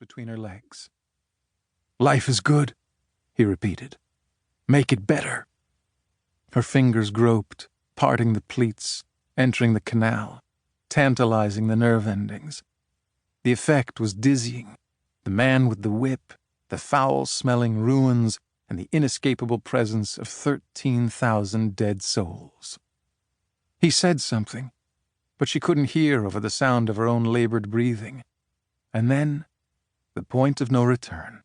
between her legs. "Life is good," he repeated. "Make it better." Her fingers groped, parting the pleats, entering the canal, tantalizing the nerve endings. The effect was dizzying. The man with the whip, the foul-smelling ruins, and the inescapable presence of 13,000 dead souls. He said something, but she couldn't hear over the sound of her own labored breathing. And then, the point of no return.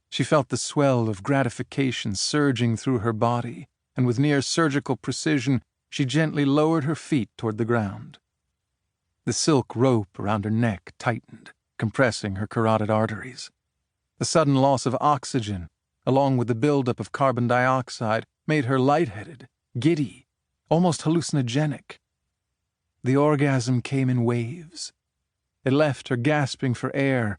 She felt the swell of gratification surging through her body, and with near surgical precision, she gently lowered her feet toward the ground. The silk rope around her neck tightened, compressing her carotid arteries. The sudden loss of oxygen, along with the buildup of carbon dioxide, made her lightheaded, giddy, almost hallucinogenic. The orgasm came in waves. It left her gasping for air,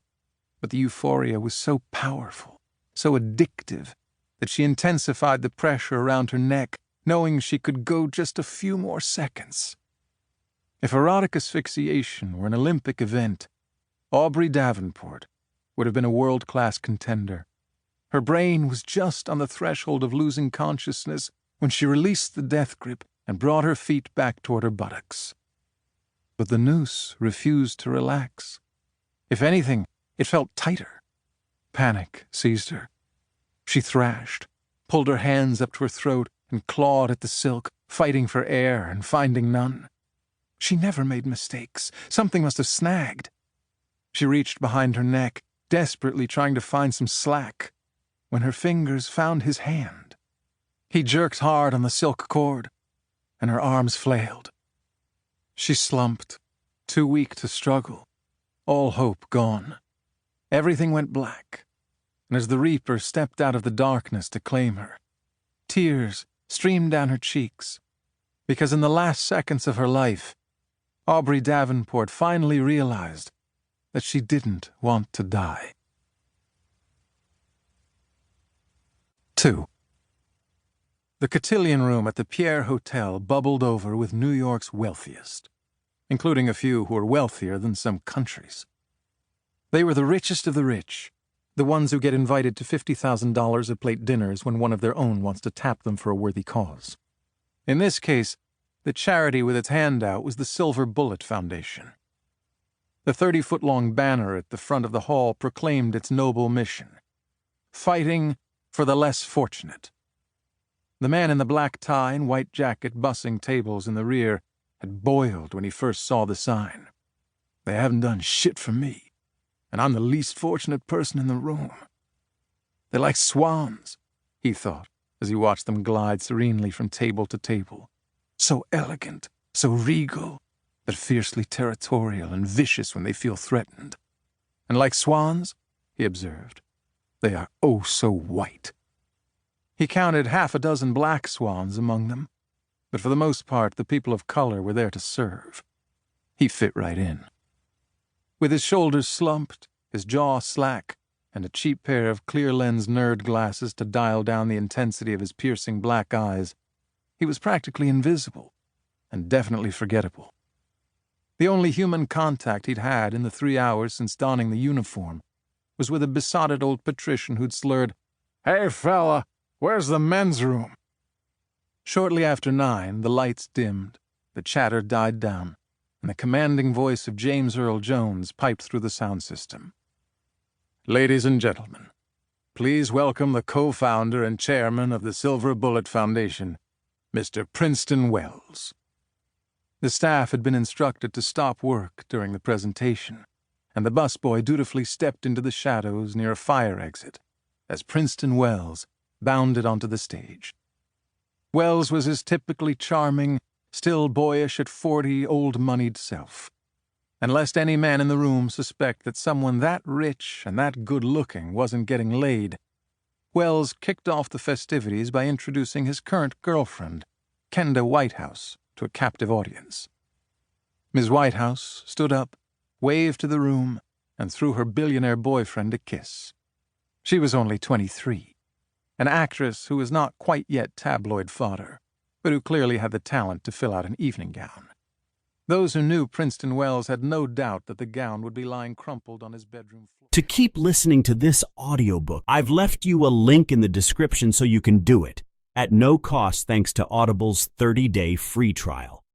but the euphoria was so powerful, so addictive, that she intensified the pressure around her neck, knowing she could go just a few more seconds. If erotic asphyxiation were an Olympic event, Aubrey Davenport would have been a world-class contender. Her brain was just on the threshold of losing consciousness when she released the death grip and brought her feet back toward her buttocks. But the noose refused to relax. If anything, it felt tighter. Panic seized her. She thrashed, pulled her hands up to her throat, and clawed at the silk, fighting for air and finding none. She never made mistakes. Something must have snagged. She reached behind her neck, desperately trying to find some slack, when her fingers found his hand. He jerked hard on the silk cord, and her arms flailed. She slumped, too weak to struggle, all hope gone. Everything went black, and as the Reaper stepped out of the darkness to claim her, tears streamed down her cheeks, because in the last seconds of her life, Aubrey Davenport finally realized that she didn't want to die. 2. The cotillion room at the Pierre Hotel bubbled over with New York's wealthiest, including a few who were wealthier than some countries. They were the richest of the rich, the ones who get invited to $50,000 a plate dinners when one of their own wants to tap them for a worthy cause. In this case, the charity with its hand out was the Silver Bullet Foundation. The 30-foot-long banner at the front of the hall proclaimed its noble mission: fighting for the less fortunate. The man in the black tie and white jacket bussing tables in the rear had boiled when he first saw the sign. They haven't done shit for me, and I'm the least fortunate person in the room. They're like swans, he thought, as he watched them glide serenely from table to table. So elegant, so regal, but fiercely territorial and vicious when they feel threatened. And like swans, he observed, they are oh so white. He counted half a dozen black swans among them, but for the most part the people of color were there to serve. He fit right in. With his shoulders slumped, his jaw slack, and a cheap pair of clear-lens nerd glasses to dial down the intensity of his piercing black eyes, he was practically invisible, and definitely forgettable. The only human contact he'd had in the 3 hours since donning the uniform was with a besotted old patrician who'd slurred, "Hey, fella, where's the men's room?" Shortly after 9, the lights dimmed, the chatter died down, and the commanding voice of James Earl Jones piped through the sound system. "Ladies and gentlemen, please welcome the co-founder and chairman of the Silver Bullet Foundation, Mr. Princeton Wells." The staff had been instructed to stop work during the presentation, and the busboy dutifully stepped into the shadows near a fire exit as Princeton Wells bounded onto the stage. Wells was his typically charming, still boyish at 40, old-moneyed self. And lest any man in the room suspect that someone that rich and that good-looking wasn't getting laid, Wells kicked off the festivities by introducing his current girlfriend, Kenda Whitehouse, to a captive audience. Ms. Whitehouse stood up, waved to the room, and threw her billionaire boyfriend a kiss. She was only 23, an actress who was not quite yet tabloid fodder, but who clearly had the talent to fill out an evening gown. Those who knew Princeton Wells had no doubt that the gown would be lying crumpled on his bedroom floor. To keep listening to this audiobook, I've left you a link in the description so you can do it, at no cost thanks to Audible's 30-day free trial.